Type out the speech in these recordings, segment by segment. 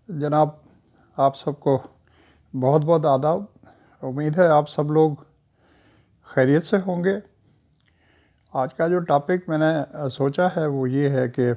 جناب، آپ سب کو بہت بہت آداب۔ امید ہے آپ سب لوگ خیریت سے ہوں گے۔ آج کا جو ٹاپک میں نے سوچا ہے وہ یہ ہے کہ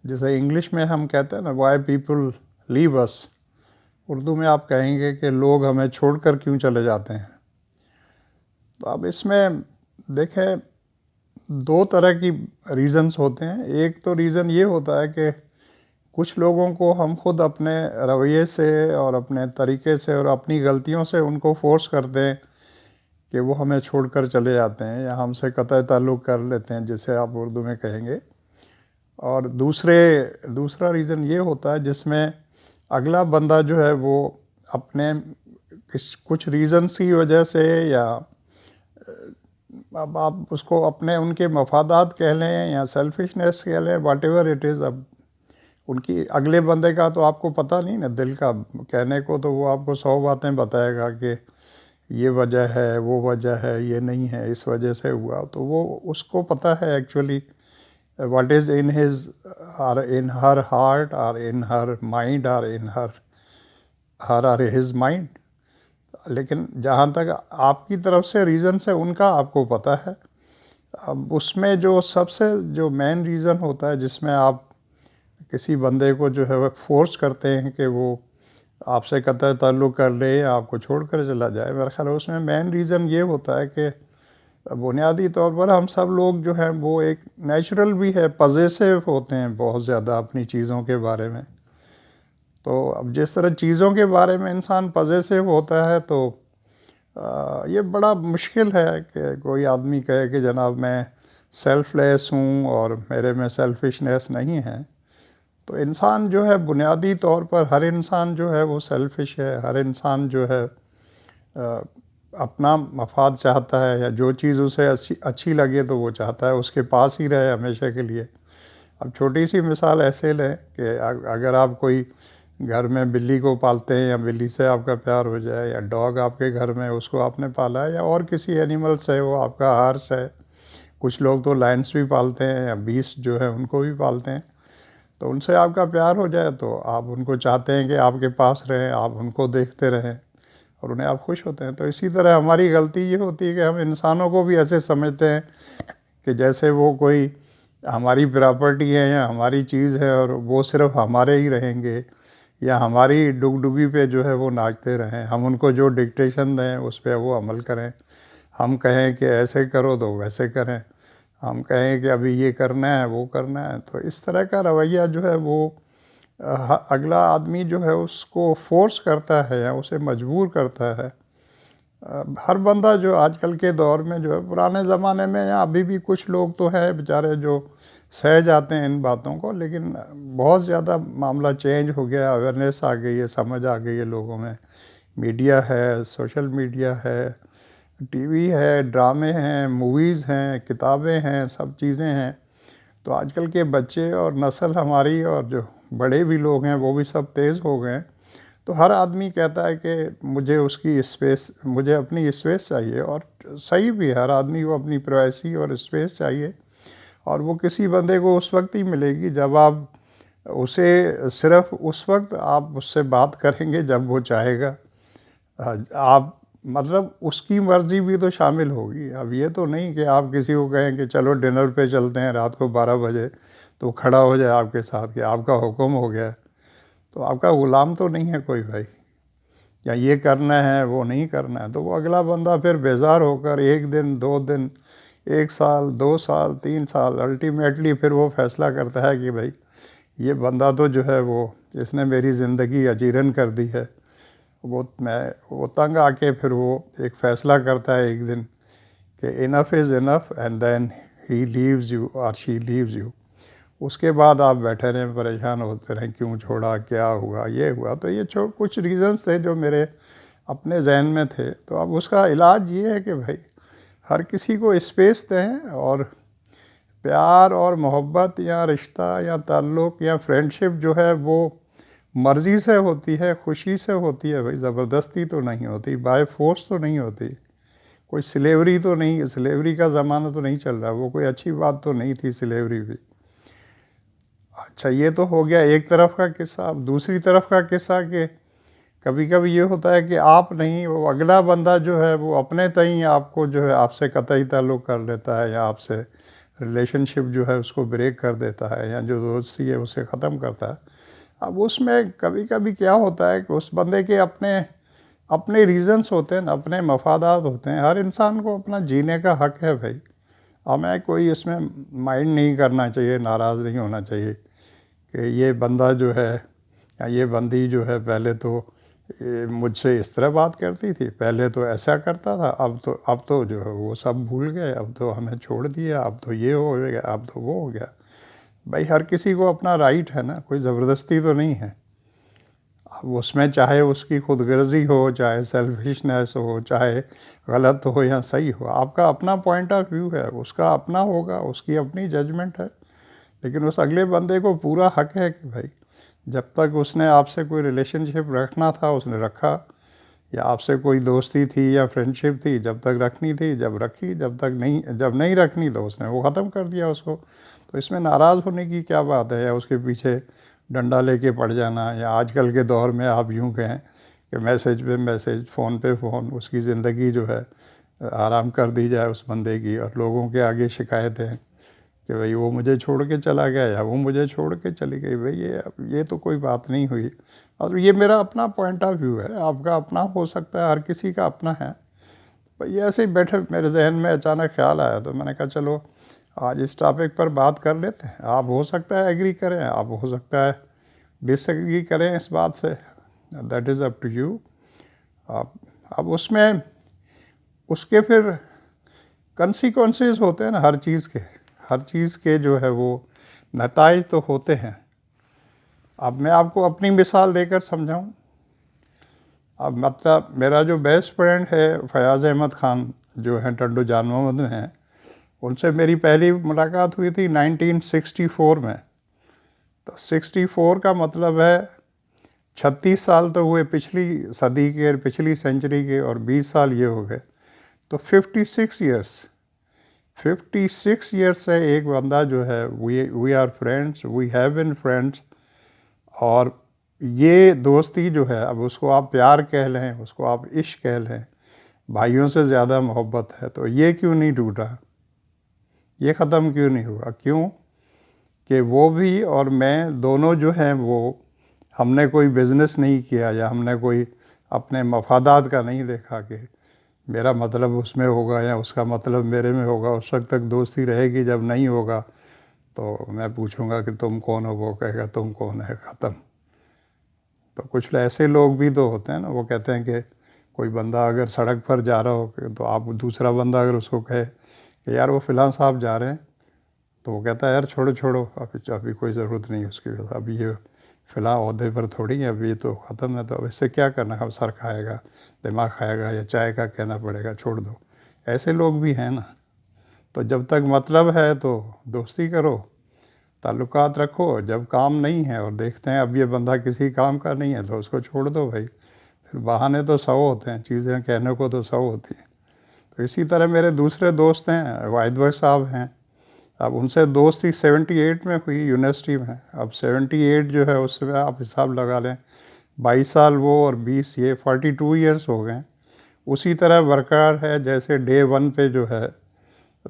جسے انگلش میں ہم کہتے ہیں نا، وائی پیپل لیو اس، اردو میں آپ کہیں گے کہ لوگ ہمیں چھوڑ کر کیوں چلے جاتے ہیں۔ تو اب اس میں دیکھیں، دو طرح کی ریزنز ہوتے ہیں۔ ایک تو ریزن یہ ہوتا ہے کہ کچھ لوگوں کو ہم خود اپنے رویے سے اور اپنے طریقے سے اور اپنی غلطیوں سے ان کو فورس کرتے ہیں کہ وہ ہمیں چھوڑ کر چلے جاتے ہیں یا ہم سے قطع تعلق کر لیتے ہیں، جسے آپ اردو میں کہیں گے۔ اور دوسرا ریزن یہ ہوتا ہے جس میں اگلا بندہ جو ہے وہ اپنے کچھ ریزنس کی وجہ سے، یا اب آپ اس کو اپنے ان کے مفادات کہہ لیں یا سیلفشنس کہہ لیں، واٹ ایور اٹ از۔ اب ان کی اگلے بندے کا تو آپ کو پتہ نہیں نا، دل کا کہنے کو تو وہ آپ کو 100 باتیں بتائے گا کہ یہ وجہ ہے، وہ وجہ ہے، یہ نہیں ہے، اس وجہ سے ہوا۔ تو وہ اس کو پتہ ہے actually what is in his or in her heart اور ان ہر مائنڈ اور ان ہر اور ہز مائنڈ۔ لیکن جہاں تک آپ کی طرف سے ریزنس ہے ان کا آپ کو پتہ ہے۔ اب اس میں جو سب سے جو مین ریزن ہوتا ہے جس میں آپ کسی بندے کو جو ہے وہ فورس کرتے ہیں کہ وہ آپ سے قطع تعلق کر لے یا آپ کو چھوڑ کر چلا جائے، میرا خیال ہے اس میں مین ریزن یہ ہوتا ہے کہ بنیادی طور پر ہم سب لوگ جو ہیں وہ ایک نیچرل بھی ہے، پوزیسو ہوتے ہیں بہت زیادہ اپنی چیزوں کے بارے میں۔ تو اب جس طرح چیزوں کے بارے میں انسان پوزیسو ہوتا ہے تو یہ بڑا مشکل ہے کہ کوئی آدمی کہے کہ جناب میں سیلف لیس ہوں اور میرے میں سیلفشنیس نہیں ہے۔ تو انسان جو ہے بنیادی طور پر ہر انسان جو ہے وہ سیلفش ہے۔ ہر انسان جو ہے اپنا مفاد چاہتا ہے، یا جو چیز اسے اچھی لگے تو وہ چاہتا ہے اس کے پاس ہی رہے ہمیشہ کے لیے۔ اب چھوٹی سی مثال ایسے لیں کہ اگر آپ کوئی گھر میں بلی کو پالتے ہیں یا بلی سے آپ کا پیار ہو جائے، یا ڈاگ آپ کے گھر میں اس کو آپ نے پالا ہے، یا اور کسی اینیمل سے وہ آپ کا ہارس ہے، کچھ لوگ تو لائنس بھی پالتے ہیں یا بیسٹ جو ہے ان کو بھی پالتے ہیں، تو ان سے آپ کا پیار ہو جائے تو آپ ان کو چاہتے ہیں کہ آپ کے پاس رہیں، آپ ان کو دیکھتے رہیں اور انہیں آپ خوش ہوتے ہیں۔ تو اسی طرح ہماری غلطی یہ ہوتی ہے کہ ہم انسانوں کو بھی ایسے سمجھتے ہیں کہ جیسے وہ کوئی ہماری پراپرٹی ہے یا ہماری چیز ہے، اور وہ صرف ہمارے ہی رہیں گے، یا ہماری ڈگ ڈگی پہ جو ہے وہ ناچتے رہیں، ہم ان کو جو ڈکٹیشن دیں اس پہ وہ عمل کریں، ہم کہیں کہ ایسے کرو تو ویسے کریں، ہم کہیں کہ ابھی یہ کرنا ہے وہ کرنا ہے۔ تو اس طرح کا رویہ جو ہے وہ اگلا آدمی جو ہے اس کو فورس کرتا ہے یا اسے مجبور کرتا ہے۔ ہر بندہ جو آج کل کے دور میں جو ہے، پرانے زمانے میں یا ابھی بھی کچھ لوگ تو ہیں بیچارے جو سہ جاتے ہیں ان باتوں کو، لیکن بہت زیادہ معاملہ چینج ہو گیا، اویئرنیس آ گئی ہے، سمجھ آ گئی ہے لوگوں میں۔ میڈیا ہے، سوشل میڈیا ہے، ٹی وی ہے، ڈرامے ہیں، موویز ہیں، کتابیں ہیں، سب چیزیں ہیں۔ تو آج کل کے بچے اور نسل ہماری اور جو بڑے بھی لوگ ہیں وہ بھی سب تیز ہو گئے ہیں۔ تو ہر آدمی کہتا ہے کہ مجھے اس کی اسپیس، مجھے اپنی اسپیس چاہیے، اور صحیح بھی ہے، ہر آدمی کو اپنی پرائیویسی اور اسپیس چاہیے، اور وہ کسی بندے کو اس وقت ہی ملے گی جب آپ اسے صرف اس وقت آپ اس سے بات کریں گے جب وہ چاہے گا۔ آپ مطلب اس کی مرضی بھی تو شامل ہوگی۔ اب یہ تو نہیں کہ آپ کسی کو کہیں کہ چلو ڈنر پہ چلتے ہیں رات کو 12 بجے، تو کھڑا ہو جائے آپ کے ساتھ کہ آپ کا حکم ہو گیا، تو آپ کا غلام تو نہیں ہے کوئی بھائی، یا یہ کرنا ہے وہ نہیں کرنا ہے۔ تو وہ اگلا بندہ پھر بیزار ہو کر 1 دن 2 دن 1 سال 2 سال 3 سال الٹیمیٹلی پھر وہ فیصلہ کرتا ہے کہ بھائی یہ بندہ تو جو ہے وہ جس نے میری زندگی اجیرن کر دی ہے، وہ تنگ آ کے پھر وہ ایک فیصلہ کرتا ہے ایک دن کہ enough is enough, and then he leaves you اور شی لیوز یو۔ اس کے بعد آپ بیٹھے رہیں، پریشان ہوتے رہیں، کیوں چھوڑا، کیا ہوا، یہ ہوا۔ تو یہ کچھ ریزنس تھے جو میرے اپنے ذہن میں تھے۔ تو اب اس کا علاج یہ ہے کہ بھائی ہر کسی کو اسپیس دیں، اور پیار اور محبت یا رشتہ یا تعلق یا فرینڈشپ جو ہے وہ مرضی سے ہوتی ہے، خوشی سے ہوتی ہے بھائی، زبردستی تو نہیں ہوتی، بائی فورس تو نہیں ہوتی، کوئی سلیوری تو نہیں، سلیوری کا زمانہ تو نہیں چل رہا، وہ کوئی اچھی بات تو نہیں تھی سلیوری بھی۔ اچھا یہ تو ہو گیا ایک طرف کا قصہ. اب دوسری طرف کا قصہ کہ کبھی کبھی یہ ہوتا ہے کہ آپ نہیں، وہ اگلا بندہ جو ہے وہ اپنے تئیں آپ کو جو ہے آپ سے قطعی تعلق کر لیتا ہے، یا آپ سے ریلیشن شپ جو ہے اس کو بریک کر دیتا ہے، یا جو دوستی ہے اسے ختم کرتا ہے. اب اس میں کبھی کبھی کیا ہوتا ہے کہ اس بندے کے اپنے ریزنس ہوتے ہیں، اپنے مفادات ہوتے ہیں. ہر انسان کو اپنا جینے کا حق ہے بھائی. ہمیں کوئی اس میں مائنڈ نہیں کرنا چاہیے، ناراض نہیں ہونا چاہیے کہ یہ بندہ جو ہے یا یہ بندی جو ہے پہلے تو مجھ سے اس طرح بات کرتی تھی، پہلے تو ایسا کرتا تھا، اب تو جو ہے وہ سب بھول گئے، اب تو ہمیں چھوڑ دیا، اب تو یہ ہو گیا، اب تو وہ ہو گیا. بھائی ہر کسی کو اپنا رائٹ ہے نا، کوئی زبردستی تو نہیں ہے. اب اس میں چاہے اس کی خود غرضی ہو، چاہے سیلفشنس ہو، چاہے غلط ہو یا صحیح ہو، آپ کا اپنا پوائنٹ آف ویو ہے، اس کا اپنا ہوگا، اس کی اپنی ججمنٹ ہے. لیکن اس اگلے بندے کو پورا حق ہے کہ بھائی جب تک اس نے آپ سے کوئی ریلیشن شپ رکھنا تھا اس نے رکھا، یا آپ سے کوئی دوستی تھی یا فرینڈ شپ تھی، جب تک رکھنی تھی جب رکھی، جب نہیں رکھنی تو اس نے وہ ختم کر دیا اس کو. تو اس میں ناراض ہونے کی کیا بات ہے، یا اس کے پیچھے ڈنڈا لے کے پڑ جانا. یا آج کل کے دور میں آپ یوں کہیں کہ میسیج پہ میسیج، فون پہ فون، اس کی زندگی جو ہے آرام کر دی جائے اس بندے کی، اور لوگوں کے آگے شکایتیں کہ بھئی وہ مجھے چھوڑ کے چلا گیا یا وہ مجھے چھوڑ کے چلی گئی. بھئی یہ تو کوئی بات نہیں ہوئی. اور یہ میرا اپنا پوائنٹ آف ویو ہے، آپ کا اپنا ہو سکتا ہے، ہر کسی کا اپنا ہے. بھئی ایسے ہی بیٹھے میرے ذہن میں اچانک خیال آیا تو میں نے کہا چلو آج اس ٹاپک پر بات کر لیتے ہیں. آپ ہو سکتا ہے ایگری کریں، آپ ہو سکتا ہے ڈس ایگری کریں اس بات سے، that is up to you. اب اس میں اس کے پھر کنسیکوینسز ہوتے ہیں نا ہر چیز کے جو ہے وہ نتائج تو ہوتے ہیں. اب میں آپ کو اپنی مثال دے کر سمجھاؤں. اب مطلب میرا جو بیسٹ فرینڈ ہے فیاض احمد خان جو ہیں ٹنڈو جان محمد میں ہیں، ان سے میری پہلی ملاقات ہوئی تھی 1964 میں. تو 64 کا مطلب ہے 36 سال تو ہوئے پچھلی صدی کے، پچھلی سینچری کے، اور 20 سال یہ ہو گئے تو 56 ایئرس سے ایک بندہ جو ہے we are friends, we have been friends. اور یہ دوستی جو ہے، اب اس کو آپ پیار کہہ لیں، اس کو آپ عشق کہہ لیں، بھائیوں سے زیادہ محبت ہے. تو یہ کیوں نہیں ٹوٹا، یہ ختم کیوں نہیں ہوا؟ کیوں کہ وہ بھی اور میں دونوں جو ہیں وہ ہم نے کوئی بزنس نہیں کیا، یا ہم نے کوئی اپنے مفادات کا نہیں دیکھا کہ میرا مطلب اس میں ہوگا یا اس کا مطلب میرے میں ہوگا. اس وقت تک دوستی رہے گی، جب نہیں ہوگا تو میں پوچھوں گا کہ تم کون ہو، وہ کہے گا تم کون ہے، ختم. تو کچھ ایسے لوگ بھی تو ہوتے ہیں نا، وہ کہتے ہیں کہ کوئی بندہ اگر سڑک پر جا رہا ہو تو آپ دوسرا بندہ اگر اس کو کہے کہ یار وہ فلاں صاحب جا رہے ہیں، تو وہ کہتا ہے یار چھوڑو ابھی کوئی ضرورت نہیں اس کی، ابھی یہ فلاں عہدے پر تھوڑی ہے، ابھی یہ تو ختم ہے، تو اب اس سے کیا کرنا ہے، سر کھائے گا، دماغ کھائے گا، یا چائے کا کہنا پڑے گا چھوڑ دو. ایسے لوگ بھی ہیں نا. تو جب تک مطلب ہے تو دوستی کرو، تعلقات رکھو. جب کام نہیں ہے اور دیکھتے ہیں اب یہ بندہ کسی کام کا نہیں ہے تو اس کو چھوڑ دو بھائی. پھر بہانے تو 100 ہوتے ہیں، چیزیں کہنے کو تو 100 ہوتی ہیں. تو اسی طرح میرے دوسرے دوست ہیں، واحد بخش صاحب ہیں. اب ان سے دوستی 78 میں ہوئی یونیورسٹی میں. اب 78 جو ہے اس میں آپ حساب لگا لیں، 22 سال وہ اور 20 یہ، 42 ایئرس ہو گئے. اسی طرح برقرار ہے جیسے ڈے 1 پہ جو ہے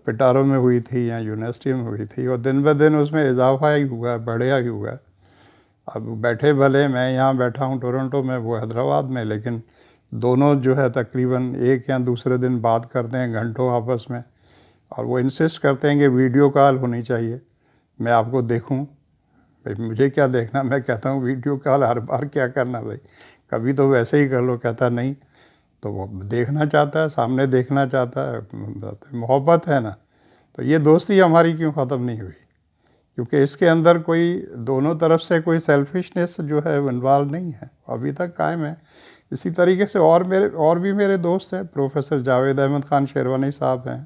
پٹاروں میں ہوئی تھی یا یونیورسٹی میں ہوئی تھی، اور دن بدن اس میں اضافہ ہی ہوا ہے، بڑھیا ہی ہوا ہے. اب بیٹھے بھلے میں یہاں بیٹھا ہوں ٹورنٹو میں، وہ حیدرآباد میں، لیکن دونوں جو ہے تقریباً ایک یا دوسرے دن بات کرتے ہیں گھنٹوں آپس میں. اور وہ انسسٹ کرتے ہیں کہ ویڈیو کال ہونی چاہیے، میں آپ کو دیکھوں. بھائی مجھے کیا دیکھنا، میں کہتا ہوں ویڈیو کال ہر بار کیا کرنا بھائی، کبھی تو ویسے ہی کر لو. کہتا نہیں، تو وہ دیکھنا چاہتا ہے، سامنے دیکھنا چاہتا ہے، محبت ہے نا. تو یہ دوستی ہماری کیوں ختم نہیں ہوئی؟ کیونکہ اس کے اندر کوئی دونوں طرف سے کوئی سیلفشنس جو ہے وہ انوالو نہیں ہے، ابھی تک قائم ہے. اسی طریقے سے اور بھی میرے دوست ہیں، پروفیسر جاوید احمد خان شیروانی صاحب ہیں،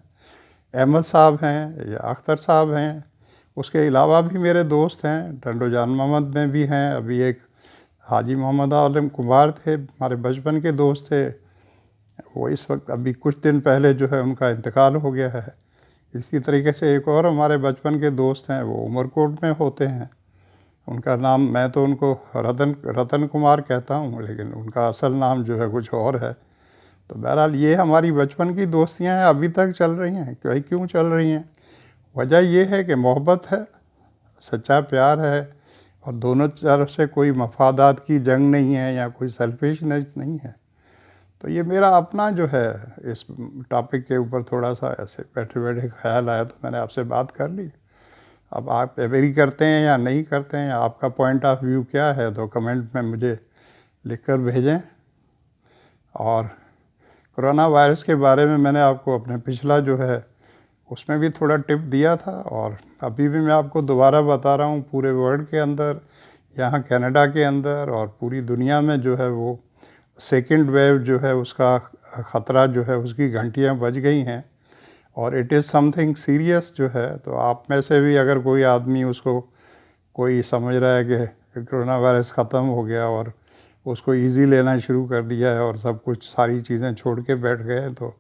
احمد صاحب ہیں، یا اختر صاحب ہیں. اس کے علاوہ بھی میرے دوست ہیں، ٹنڈو جان محمد میں بھی ہیں. ابھی ایک حاجی محمد عالم کمار تھے، ہمارے بچپن کے دوست تھے، وہ اس وقت ابھی کچھ دن پہلے جو ہے ان کا انتقال ہو گیا ہے. اسی طریقے سے ایک اور ہمارے بچپن کے دوست ہیں، وہ عمر کوٹ میں ہوتے ہیں. ان کا نام میں تو ان کو رتن کمار کہتا ہوں، لیکن ان کا اصل نام جو ہے کچھ اور ہے۔ تو بہرحال یہ ہماری بچپن کی دوستیاں ہیں، ابھی تک چل رہی ہیں۔ کیوں چل رہی ہیں؟ وجہ یہ ہے کہ محبت ہے، سچا پیار ہے، اور دونوں طرف سے کوئی مفادات کی جنگ نہیں ہے یا کوئی سیلفشنس نہیں ہے۔ تو یہ میرا اپنا جو ہے اس ٹاپک کے اوپر تھوڑا سا ایسے بیٹھے بیٹھے خیال آیا، تو میں نے آپ سے بات کر لی۔ اب آپ ایگری کرتے ہیں یا نہیں کرتے ہیں، آپ کا پوائنٹ آف ویو کیا ہے، تو کمنٹ میں مجھے لکھ کر بھیجیں۔ اور کرونا وائرس کے بارے میں نے آپ کو اپنے پچھلا جو ہے اس میں بھی تھوڑا ٹپ دیا تھا، اور ابھی بھی میں آپ کو دوبارہ بتا رہا ہوں، پورے ورلڈ کے اندر، یہاں کینیڈا کے اندر اور پوری دنیا میں جو ہے وہ سیکنڈ ویو جو ہے اس کا خطرہ جو ہے اس کی گھنٹیاں بج گئی ہیں، اور it is some thing serious جو ہے۔ تو آپ میں سے بھی اگر کوئی آدمی اس کو کوئی سمجھ رہا ہے کہ کرونا وائرس ختم ہو گیا اور اس کو ایزی لینا شروع کر دیا ہے اور سب کچھ ساری چیزیں چھوڑ کے بیٹھ گئے ہیں، تو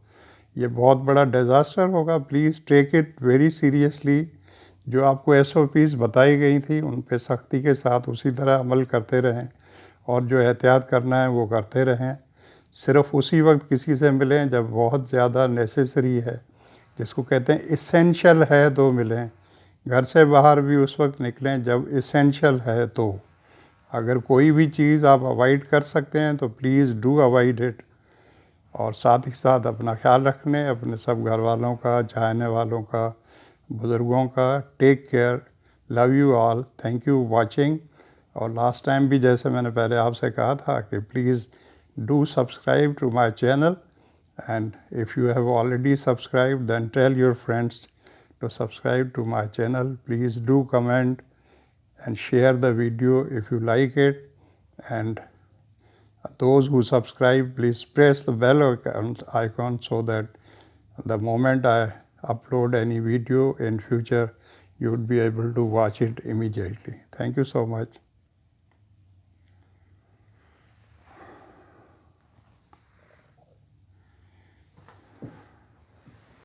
یہ بہت بڑا ڈیزاسٹر ہوگا۔ Please take it very seriously. جو آپ کو SOPs بتائی گئی تھی ان پہ سختی کے ساتھ اسی طرح عمل کرتے رہیں، اور جو احتیاط کرنا ہے وہ کرتے رہیں۔ صرف اسی وقت کسی سے ملیں جب بہت زیادہ نیسیسری ہے، جس کو کہتے ہیں اسینشل ہے تو ملیں۔ گھر سے باہر بھی اس وقت نکلیں جب اسینشل ہے تو۔ اگر کوئی بھی چیز آپ اوائڈ کر سکتے ہیں تو پلیز ڈو اوائڈ اٹ۔ اور ساتھ ہی ساتھ اپنا خیال رکھنے، اپنے سب گھر والوں کا، چاہنے والوں کا، بزرگوں کا۔ Take care, love you all, thank you watching. اور لاسٹ ٹائم بھی جیسے میں نے پہلے آپ سے کہا تھا کہ please do subscribe to my channel, and if you have already subscribe then tell your friends to subscribe to my channel. Please do comment and share the video if you like it, and those who subscribe, please press the bell icon so that the moment I upload any video in future, you would be able to watch it immediately. Thank you so much.